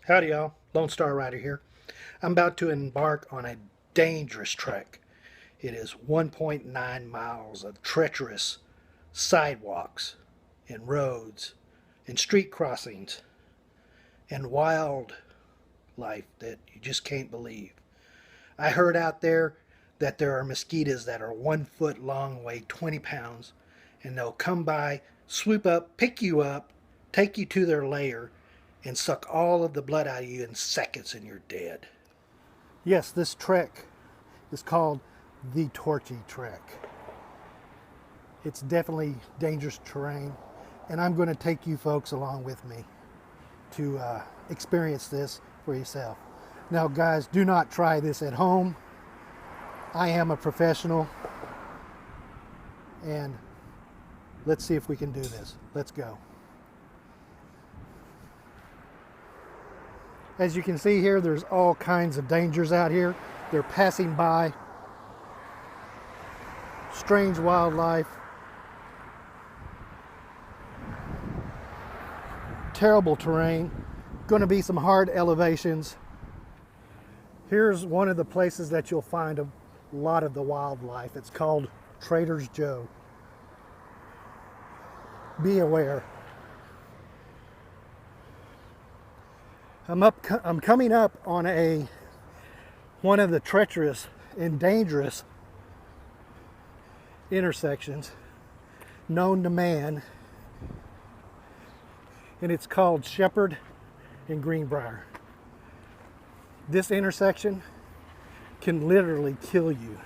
Howdy y'all, Lone Star Rider here. I'm about to embark on a dangerous trek. It is 1.9 miles of treacherous sidewalks and roads and street crossings and wild life that you just can't believe. I heard out there that there are mosquitoes that are 1 foot long, weigh 20 pounds, and they'll come by, swoop up, pick you up, take you to their lair, and suck all of the blood out of you in seconds and you're dead. Yes, this trek is called the Torchy Trek. It's definitely dangerous terrain, and I'm going to take you folks along with me to experience this for yourself. Now guys, do not try this at home. I am a professional, and let's see if we can do this. Let's go. As you can see here, there's all kinds of dangers out here. They're passing by. Strange wildlife. Terrible terrain. Going to be some hard elevations. Here's one of the places that you'll find a lot of the wildlife. It's called Trader Joe's. Be aware. I'm coming up on one of the treacherous and dangerous intersections known to man, and it's called Shepherd and Greenbrier. This intersection can literally kill you.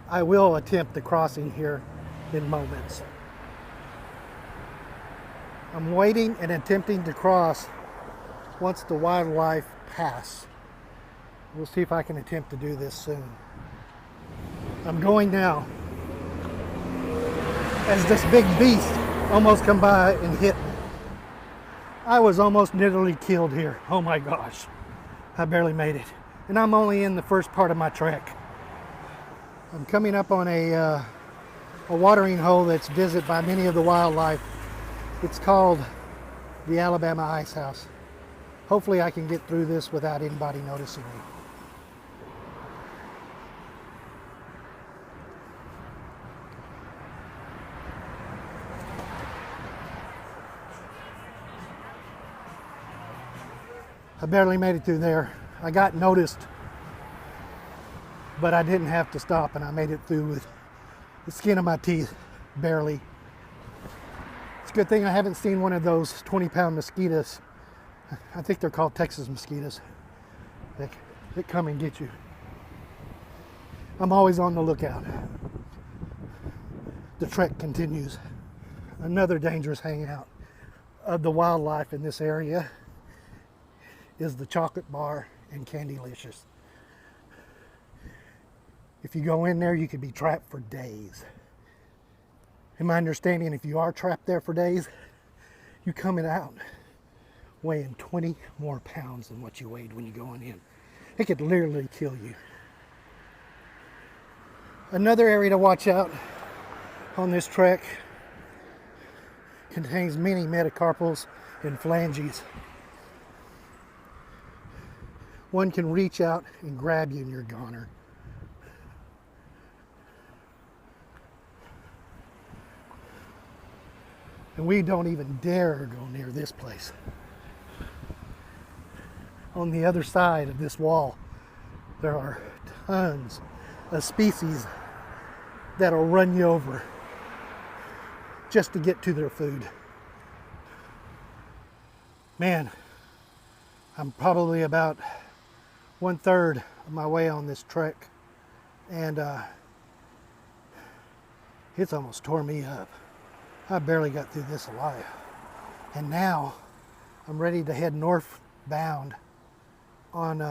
I will attempt the crossing here in moments. I'm waiting and attempting to cross once the wildlife pass. We'll see if I can attempt to do this soon. I'm going now. As this big beast almost come by and hit me. I was almost nearly killed here. Oh my gosh. I barely made it. And I'm only in the first part of my trek. I'm coming up on a watering hole that's visited by many of the wildlife. It's called the Alabama Ice House. Hopefully I can get through this without anybody noticing me. I barely made it through there. I got noticed, but I didn't have to stop, and I made it through with the skin of my teeth, barely. It's a good thing I haven't seen one of those 20-pound mosquitoes. I think they're called Texas mosquitoes that come and get you. I'm always on the lookout. The trek continues. Another dangerous hangout of the wildlife in this area is the chocolate bar and Candylicious. If you go in there, you could be trapped for days. In my understanding, if you are trapped there for days, you're coming out weighing 20 more pounds than what you weighed when you go in. It could literally kill you. Another area to watch out on this trek contains many metacarpals and phalanges. One can reach out and grab you and you're goner. And we don't even dare go near this place. On the other side of this wall, there are tons of species that'll run you over just to get to their food. Man, I'm probably about 1/3 of my way on this trek, and it's almost tore me up. I barely got through this alive. And now I'm ready to head northbound on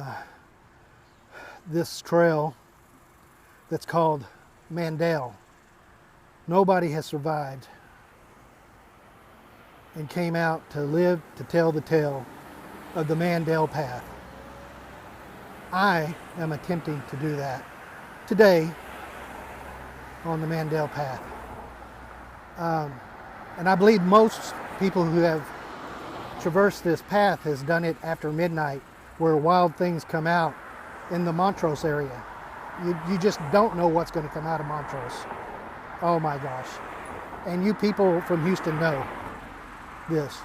this trail that's called Mandel. Nobody has survived and came out to live to tell the tale of the Mandel Path. I am attempting to do that today on the Mandel Path. And I believe most people who have traversed this path has done it after midnight, where wild things come out in the Montrose area. You just don't know what's going to come out of Montrose. Oh my gosh. And you people from Houston know this.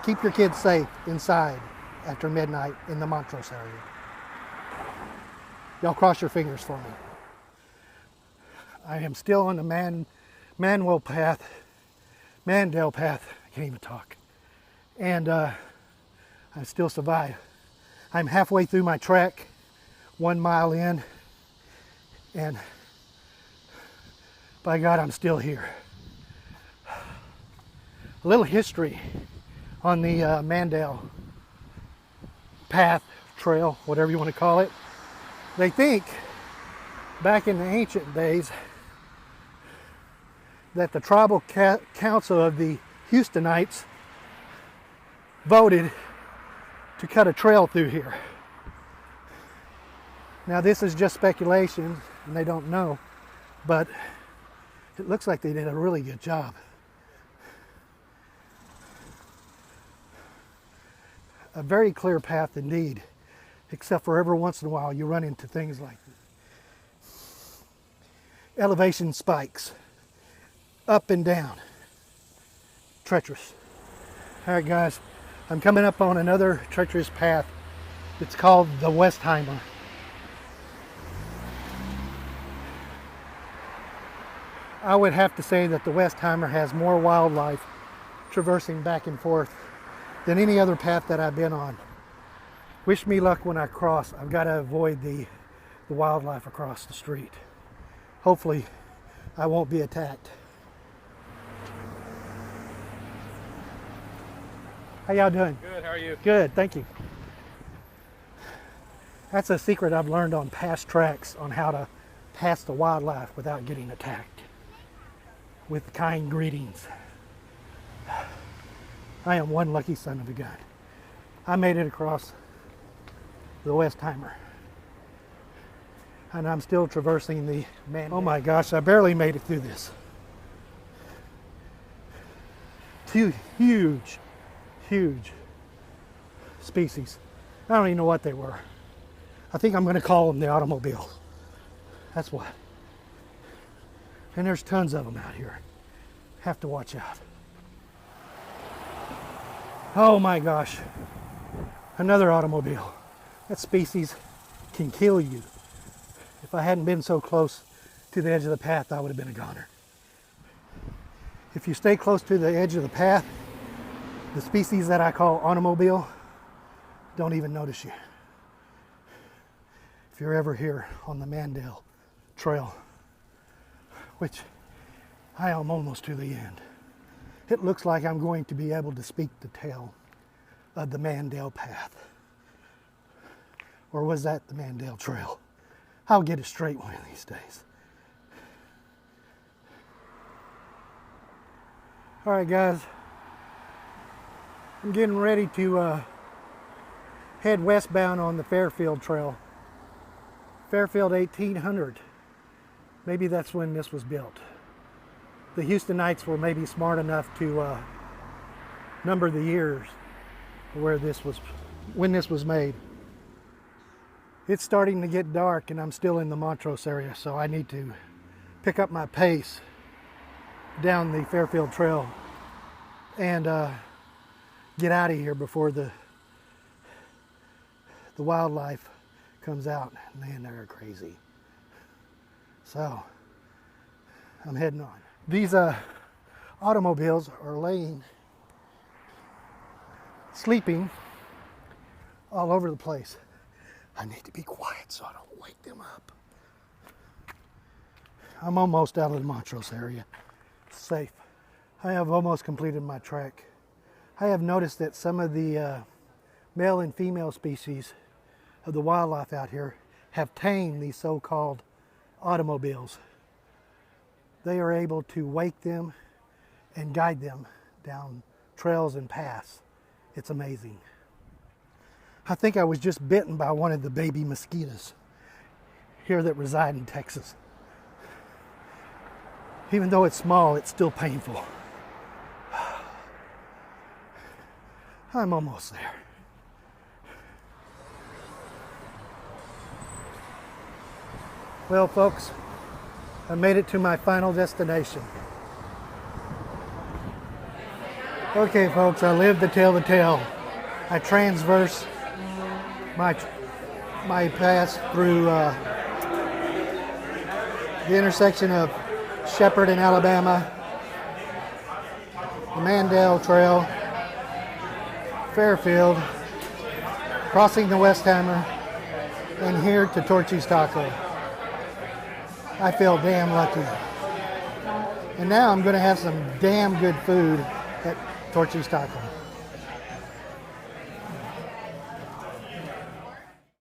Keep your kids safe inside after midnight in the Montrose area. Y'all cross your fingers for me. I am still on the Mandel Path. I can't even talk. And I still survive. I'm halfway through my trek, 1 mile in, and by God, I'm still here. A little history on the Mandel Path, trail, whatever you want to call it. They think back in the ancient days that the tribal council of the Houstonites voted to cut a trail through here. Now this is just speculation and they don't know, but it looks like they did a really good job. A very clear path indeed, except for every once in a while you run into things like elevation spikes, up and down, treacherous. All right guys, I'm coming up on another treacherous path. It's called the Westheimer. I would have to say that the Westheimer has more wildlife traversing back and forth than any other path that I've been on. Wish me luck when I cross. I've got to avoid the wildlife across the street. Hopefully I won't be attacked. How y'all doing? Good, how are you? Good, thank you. That's a secret I've learned on past treks on how to pass the wildlife without getting attacked. With kind greetings. I am one lucky son of a gun. I made it across the Westheimer. And I'm still traversing the Mandel. Oh my gosh, I barely made it through this. Two huge species. I don't even know what they were. I think I'm going to call them the automobile. That's what. And there's tons of them out here. Have to watch out. Oh my gosh. Another automobile. That species can kill you. If I hadn't been so close to the edge of the path, I would have been a goner. If you stay close to the edge of the path, the species that I call automobile don't even notice you. If you're ever here on the Mandel Trail, which I am almost to the end, it looks like I'm going to be able to speak the tale of the Mandel Path. Or was that the Mandel Trail? I'll get it straight one of these days. All right, guys. I'm getting ready to head westbound on the Fairfield Trail. Fairfield 1800. Maybe that's when this was built. The Houstonites were maybe smart enough to number the years when this was made. It's starting to get dark and I'm still in the Montrose area, so I need to pick up my pace down the Fairfield Trail and get out of here before the wildlife comes out. Man, they're crazy. So I'm heading on. These automobiles are sleeping all over the place. I need to be quiet so I don't wake them up. I'm almost out of the Montrose area. Safe. I have almost completed my trek. I have noticed that some of the male and female species of the wildlife out here have tamed these so-called automobiles. They are able to wake them and guide them down trails and paths. It's amazing. I think I was just bitten by one of the baby mosquitoes here that reside in Texas. Even though it's small, it's still painful. I'm almost there. Well, folks, I made it to my final destination. Okay, folks, I lived to tell the tale. I transverse my path through the intersection of Shepherd in Alabama, the Mandel Trail, Fairfield, crossing the Westheimer, and here to Torchy's Taco. I feel damn lucky. And now I'm going to have some damn good food at Torchy's Taco.